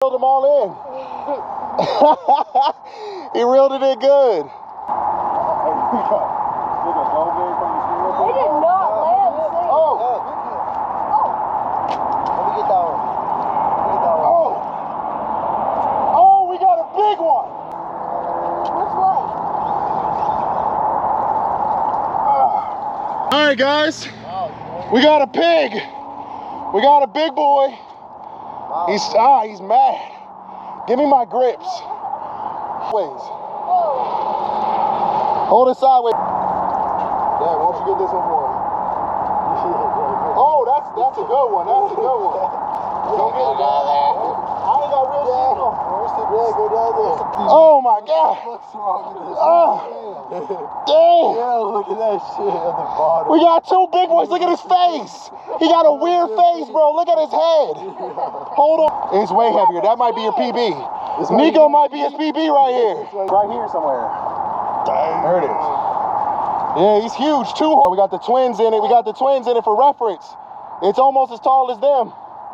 reeled them all in. He reeled it in good. They did not land the thing. Oh. Let me get that one. Oh. Oh, we got a big one. Which way? All right, guys. We got a pig. We got a big boy. He's mad. Give me my grips. Ways. Hold it sideways. Yeah, why don't you get this one for him? Oh, that's a good one. That's a good one. Don't get it down there. I ain't got real shit on. Go down there. Oh my God. Oh, dang. Yeah, look at that shit at the bottom. We got two big boys. Look at his face. He got a weird face, bro. Look at his head. Hold on. It's way heavier. That might be your PB. Nico might be his PB right here. Right here somewhere. There it is. Yeah, he's huge too. We got the twins in it. We got the twins in it for reference. It's almost as tall as them.